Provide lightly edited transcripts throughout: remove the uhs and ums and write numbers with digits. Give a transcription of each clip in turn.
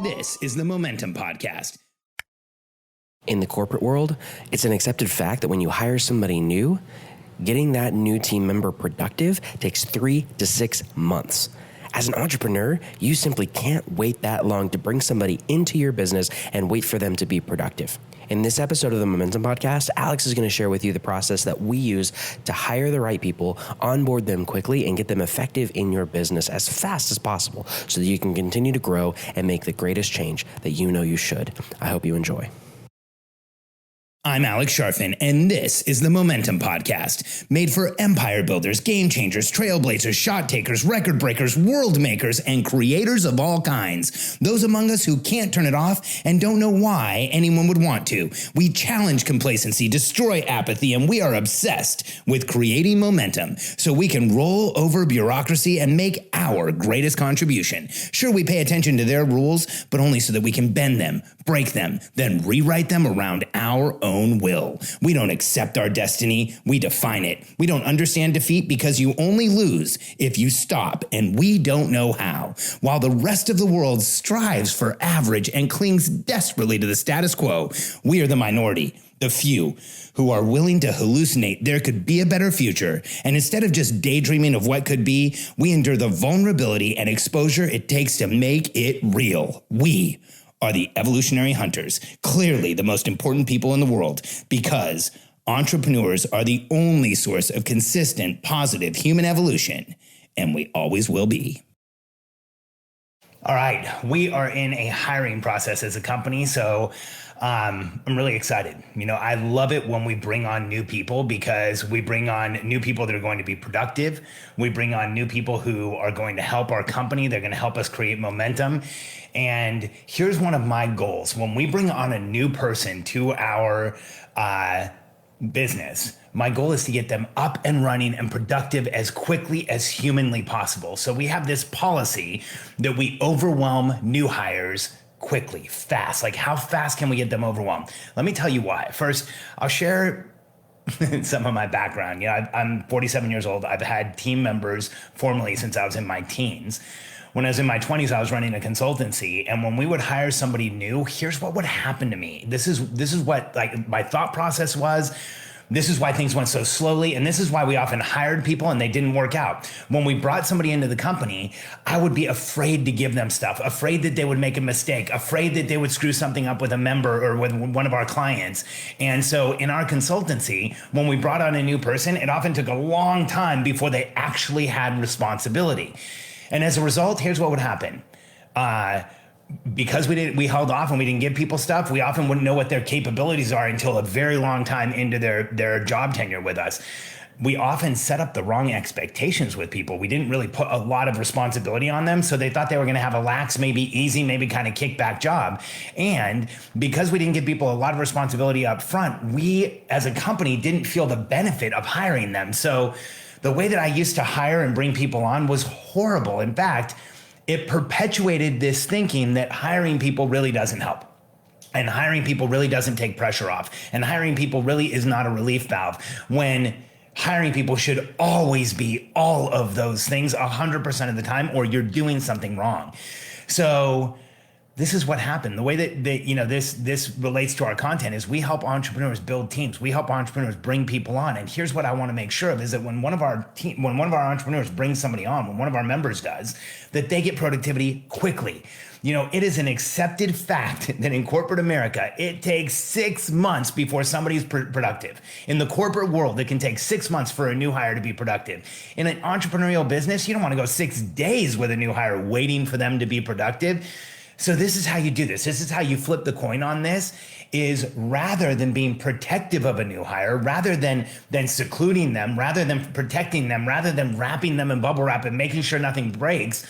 This is the Momentum Podcast. In the corporate world, it's an accepted fact that when you hire somebody new, getting that new team member productive takes 3 to 6 months. As an entrepreneur, you simply can't wait that long to bring somebody into your business and wait for them to be productive. In this episode of the Momentum Podcast, Alex is going to share with you the process that we use to hire the right people, onboard them quickly, and get them effective in your business as fast as possible so that you can continue to grow and make the greatest change that you know you should. I hope you enjoy. I'm Alex Sharfin, and this is the Momentum Podcast, made for empire builders, game changers, trailblazers, shot takers, record breakers, world makers, and creators of all kinds. Those among us who can't turn it off and don't know why anyone would want to. We challenge complacency, destroy apathy, and we are obsessed with creating momentum so we can roll over bureaucracy and make our greatest contribution. Sure, we pay attention to their rules, but only so that we can bend them, break them, then rewrite them around our own will. We don't accept our destiny, we define it. We don't understand defeat because you only lose if you stop, and we don't know how. While the rest of the world strives for average and clings desperately to the status quo, we are the minority, the few, who are willing to hallucinate there could be a better future. And instead of just daydreaming of what could be, we endure the vulnerability and exposure it takes to make it real. We are the evolutionary hunters, clearly the most important people in the world, because entrepreneurs are the only source of consistent, positive human evolution, and we always will be. All right, we are in a hiring process as a company, so I'm really excited. You know, I love it when we bring on new people because we bring on new people that are going to be productive. We bring on new people who are going to help our company. They're going to help us create momentum. And here's one of my goals. When we bring on a new person to our business, my goal is to get them up and running and productive as quickly as humanly possible. So we have this policy that we overwhelm new hires quickly, fast. Like, how fast can we get them overwhelmed? Let me tell you why. First, I'll share some of my background. You know, I'm 47 years old. I've had team members formally since I was in my teens. When I was in my 20s, I was running a consultancy, and when we would hire somebody new, here's what would happen to me. This is what like my thought process was. This is why things went so slowly, and this is why we often hired people and they didn't work out. When we brought somebody into the company, I would be afraid to give them stuff, afraid that they would make a mistake, afraid that they would screw something up with a member or with one of our clients. And so in our consultancy, when we brought on a new person, it often took a long time before they actually had responsibility. And as a result, here's what would happen. Because we held off and we didn't give people stuff, we often wouldn't know what their capabilities are until a very long time into their job tenure with us. We often set up the wrong expectations with people. We didn't really put a lot of responsibility on them, so they thought they were going to have a lax, maybe easy, maybe kind of kickback job. And because we didn't give people a lot of responsibility up front, we as a company didn't feel the benefit of hiring them. So the way that I used to hire and bring people on was horrible. In fact, it perpetuated this thinking that hiring people really doesn't help. And hiring people really doesn't take pressure off. And hiring people really is not a relief valve, when hiring people should always be all of those things 100% of the time, or you're doing something wrong. So this is what happened. The way that you know this relates to our content is we help entrepreneurs build teams. We help entrepreneurs bring people on. And here's what I want to make sure of is that when one of our entrepreneurs brings somebody on, when one of our members does, that they get productivity quickly. You know, it is an accepted fact that in corporate America, it takes 6 months before somebody's productive. In the corporate world, it can take 6 months for a new hire to be productive. In an entrepreneurial business, you don't want to go 6 days with a new hire waiting for them to be productive. So this is how you do this. This is how you flip the coin on this, is rather than being protective of a new hire, rather than secluding them, rather than protecting them, rather than wrapping them in bubble wrap and making sure nothing breaks,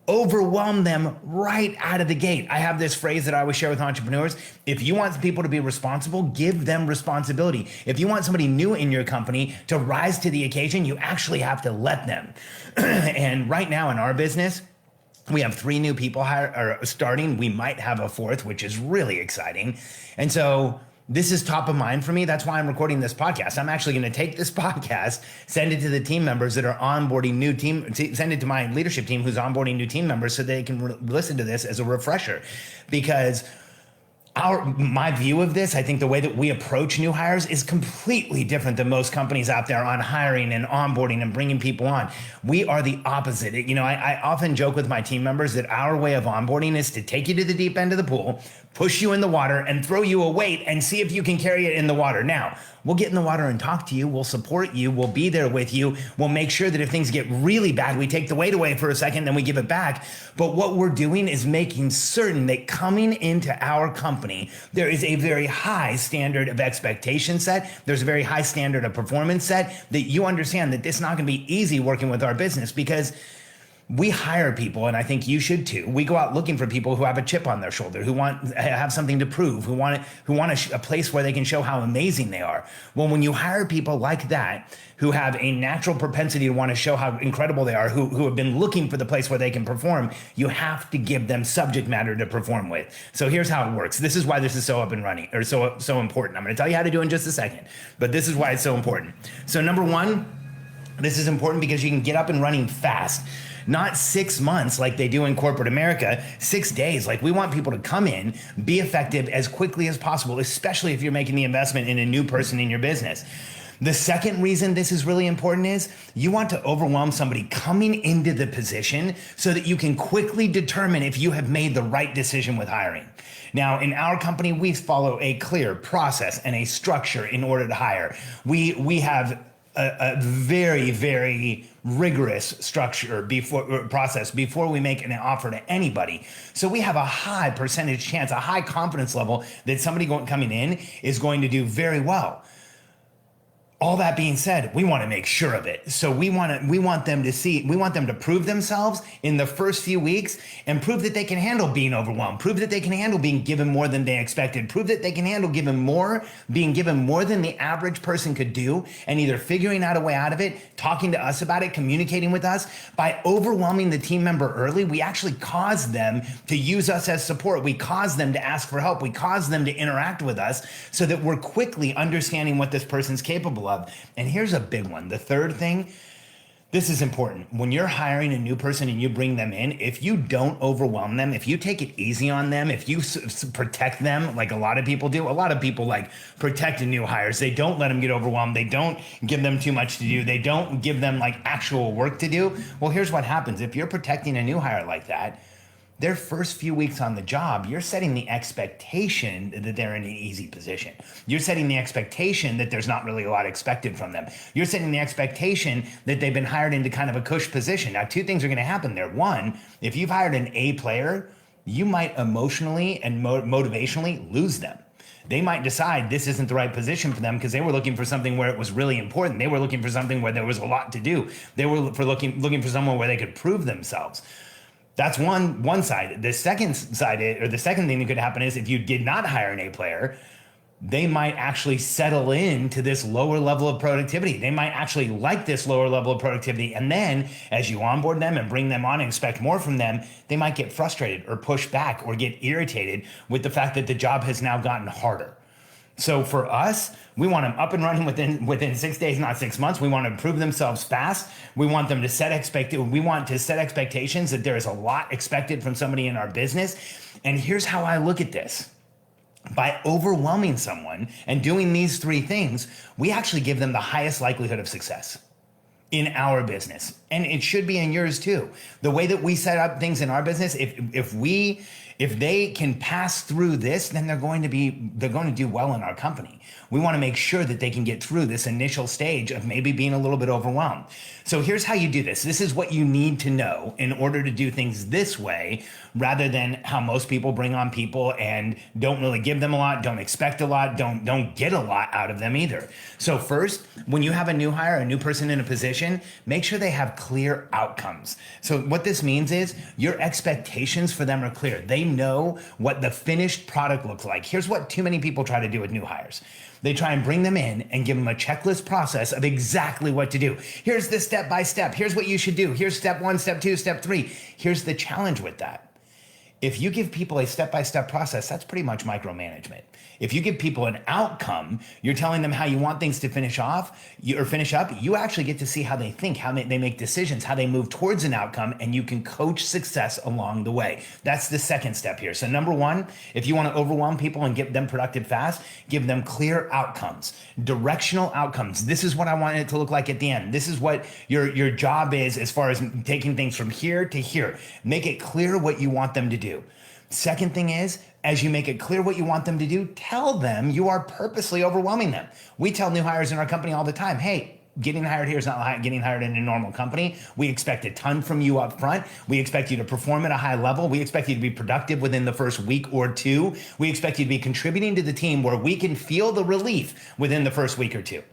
overwhelm them right out of the gate. I have this phrase that I always share with entrepreneurs. If you want people to be responsible, give them responsibility. If you want somebody new in your company to rise to the occasion, you actually have to let them. And right now in our business, we have 3 new people starting. We might have a 4th, which is really exciting. And so This is top of mind for me. That's why I'm recording this podcast. I'm actually going to take this podcast, send it to the team members that are onboarding new team, send it to my leadership team who's onboarding new team members so they can listen to this as a refresher. Because my view of this, I think the way that we approach new hires is completely different than most companies out there on hiring and onboarding and bringing people on. We are the opposite. I often joke with my team members that our way of onboarding is to take you to the deep end of the pool, push you in the water, and throw you a weight and see if you can carry it in the water. Now, we'll get in the water and talk to you. We'll support you. We'll be there with you. We'll make sure that if things get really bad, we take the weight away for a second, then we give it back. But what we're doing is making certain that coming into our company, there is a very high standard of expectation set. There's a very high standard of performance set, that you understand that this is not going to be easy working with our business, because we hire people, and I think you should too. We go out looking for people who have a chip on their shoulder, who have something to prove, who want a place where they can show how amazing they are. Well, when you hire people like that, who have a natural propensity to want to show how incredible they are, who have been looking for the place where they can perform, you have to give them subject matter to perform with. So here's how it works. This is why this is so up and running, or so important. I'm going to tell you how to do it in just a second, but this is why it's so important. So number one, this is important because you can get up and running fast. Not 6 months like they do in corporate America, 6 days. Like, we want people to come in, be effective as quickly as possible, especially if you're making the investment in a new person in your business. The second reason this is really important is you want to overwhelm somebody coming into the position so that you can quickly determine if you have made the right decision with hiring. Now, in our company, we follow a clear process and a structure in order to hire. We have a very, very rigorous process before we make an offer to anybody. So we have a high percentage chance, a high confidence level that somebody coming in is going to do very well. All that being said, we want to make sure of it. So we want them to prove themselves in the first few weeks and prove that they can handle being overwhelmed, prove that they can handle being given more than they expected, prove that they can handle being given more than the average person could do, and either figuring out a way out of it, talking to us about it, communicating with us. By overwhelming the team member early, we actually cause them to use us as support. We cause them to ask for help. We cause them to interact with us so that we're quickly understanding what this person's capable of. And here's a big one. The third thing, this is important. When you're hiring a new person and you bring them in, if you don't overwhelm them, if you take it easy on them, if you protect them like a lot of people do, a lot of people like protect new hires. They don't let them get overwhelmed. They don't give them too much to do. They don't give them like actual work to do. Well, here's what happens. If you're protecting a new hire like that, their first few weeks on the job, you're setting the expectation that they're in an easy position. You're setting the expectation that there's not really a lot expected from them. You're setting the expectation that they've been hired into kind of a cush position. Now, two things are going to happen there. One, if you've hired an A player, you might emotionally and motivationally lose them. They might decide this isn't the right position for them because they were looking for something where it was really important. They were looking for something where there was a lot to do. They were looking for someone where they could prove themselves. That's one side. The second side, or the second thing that could happen, is if you did not hire an A player, they might actually settle into this lower level of productivity. They might actually like this lower level of productivity. And then as you onboard them and bring them on and expect more from them, they might get frustrated or push back or get irritated with the fact that the job has now gotten harder. So for us, we want them up and running within 6 days, not 6 months. We want to improve themselves fast. We want them to set expectations that there is a lot expected from somebody in our business. And here's how I look at this. By overwhelming someone and doing these three things, we actually give them the highest likelihood of success in our business. And it should be in yours too. The way that we set up things in our business, if they can pass through this, then they're going to do well in our company. We want to make sure that they can get through this initial stage of maybe being a little bit overwhelmed. So here's how you do this. This is what you need to know in order to do things this way, rather than how most people bring on people and don't really give them a lot, don't expect a lot, don't get a lot out of them either. So first, when you have a new hire, a new person in a position, make sure they have clear outcomes. So what this means is your expectations for them are clear. They know what the finished product looks like. Here's what too many people try to do with new hires. They try and bring them in and give them a checklist process of exactly what to do. Here's the step by step. Here's what you should do. Here's step 1, step 2, step 3. Here's the challenge with that. If you give people a step-by-step process, that's pretty much micromanagement. If you give people an outcome, you're telling them how you want things to finish off or finish up, you actually get to see how they think, how they make decisions, how they move towards an outcome, and you can coach success along the way. That's the second step here. So number one, if you want to overwhelm people and get them productive fast, give them clear outcomes, directional outcomes. This is what I want it to look like at the end. This is what your job is as far as taking things from here to here. Make it clear what you want them to do. Second thing is, as you make it clear what you want them to do, tell them you are purposely overwhelming them. We tell new hires in our company all the time, hey, getting hired here is not getting hired in a normal company. We expect a ton from you up front. We expect you to perform at a high level. We expect you to be productive within the first week or two. We expect you to be contributing to the team where we can feel the relief within the first week or two.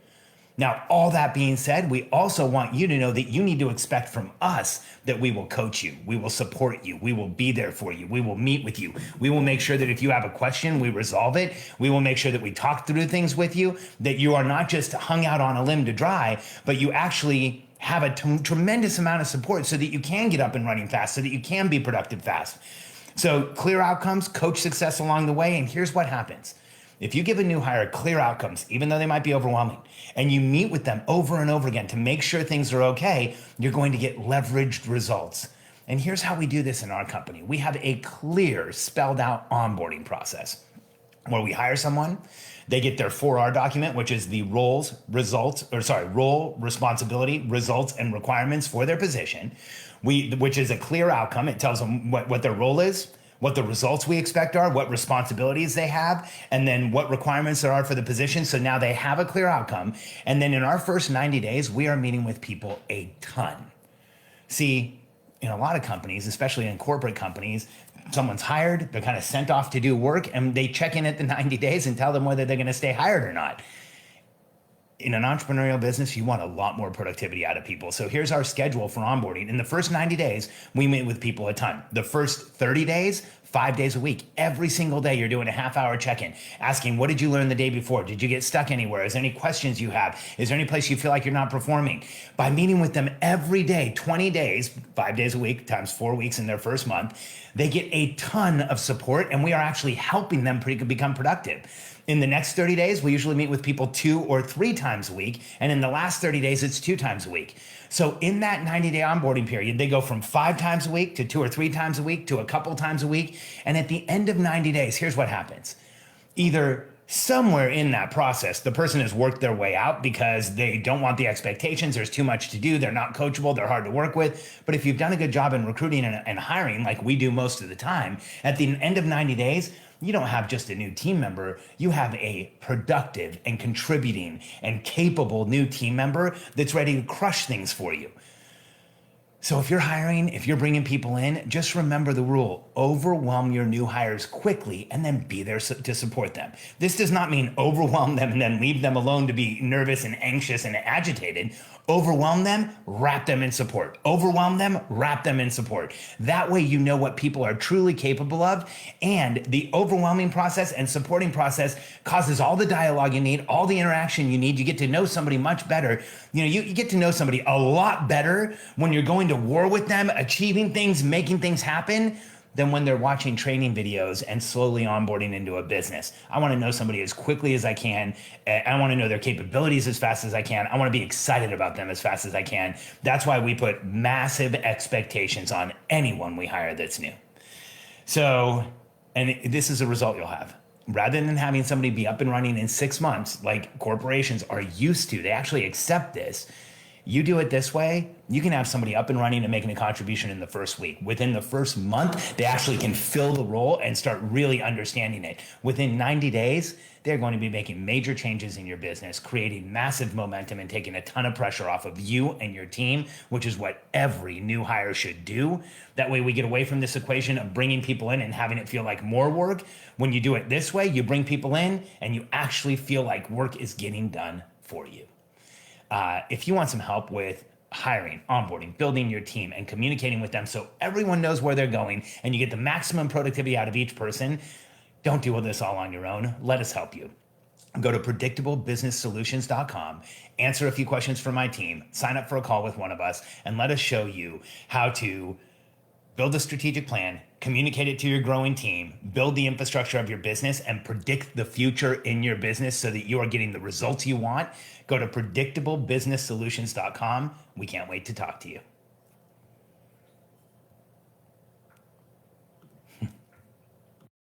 Now, all that being said, we also want you to know that you need to expect from us that we will coach you, we will support you, we will be there for you, we will meet with you, we will make sure that if you have a question, we resolve it, we will make sure that we talk through things with you, that you are not just hung out on a limb to dry, but you actually have a tremendous amount of support so that you can get up and running fast, so that you can be productive fast. So clear outcomes, coach success along the way, and here's what happens. If you give a new hire clear outcomes, even though they might be overwhelming, and you meet with them over and over again to make sure things are okay, you're going to get leveraged results. And here's how we do this in our company. We have a clear, spelled out onboarding process where we hire someone, they get their 4R document, which is the role, responsibility, results, and requirements for their position, which is a clear outcome. It tells them what their role is, what the results we expect are, what responsibilities they have, and then what requirements there are for the position. So now they have a clear outcome. And then in our first 90 days, we are meeting with people a ton. See, in a lot of companies, especially in corporate companies, someone's hired, they're kind of sent off to do work, and they check in at the 90 days and tell them whether they're going to stay hired or not. In an entrepreneurial business, you want a lot more productivity out of people. So here's our schedule for onboarding. In the first 90 days, we meet with people a ton. The first 30 days, 5 days a week, every single day, you're doing a half-hour check-in, asking, what did you learn the day before? Did you get stuck anywhere? Is there any questions you have? Is there any place you feel like you're not performing? By meeting with them every day, 20 days, 5 days a week, times 4 weeks in their first month, they get a ton of support, and we are actually helping them become productive. In the next 30 days, we usually meet with people 2 or 3 times a week. And in the last 30 days, it's 2 times a week. So in that 90-day onboarding period, they go from 5 times a week to 2 or 3 times a week to a couple times a week. And at the end of 90 days, here's what happens. Either somewhere in that process, the person has worked their way out because they don't want the expectations. There's too much to do. They're not coachable. They're hard to work with. But if you've done a good job in recruiting and hiring, like we do most of the time, at the end of 90 days, you don't have just a new team member, you have a productive and contributing and capable new team member that's ready to crush things for you. So if you're hiring, if you're bringing people in, just remember the rule. Overwhelm your new hires quickly and then be there to support them. This does not mean overwhelm them and then leave them alone to be nervous and anxious and agitated. Overwhelm them, wrap them in support. Overwhelm them, wrap them in support. That way you know what people are truly capable of, and the overwhelming process and supporting process causes all the dialogue you need, all the interaction you need. You get to know somebody much better. You get to know somebody a lot better when you're going to war with them, achieving things, making things happen, than when they're watching training videos and slowly onboarding into a business. I want to know somebody as quickly as I can. I want to know their capabilities as fast as I can. I want to be excited about them as fast as I can. That's why we put massive expectations on anyone we hire that's new. So, and this is a result you'll have. Rather than having somebody be up and running in 6 months, like corporations are used to, they actually accept this. You do it this way, you can have somebody up and running and making a contribution in the first week. Within the first month, they actually can fill the role and start really understanding it. Within 90 days, they're going to be making major changes in your business, creating massive momentum and taking a ton of pressure off of you and your team, which is what every new hire should do. That way we get away from this equation of bringing people in and having it feel like more work. When you do it this way, you bring people in and you actually feel like work is getting done for you. If you want some help with hiring, onboarding, building your team, and communicating with them so everyone knows where they're going and you get the maximum productivity out of each person, don't do this all on your own. Let us help you. Go to predictablebusinesssolutions.com, answer a few questions for my team, sign up for a call with one of us, and let us show you how to build a strategic plan, communicate it to your growing team, build the infrastructure of your business, and predict the future in your business so that you are getting the results you want, go to predictablebusinesssolutions.com. We can't wait to talk to you.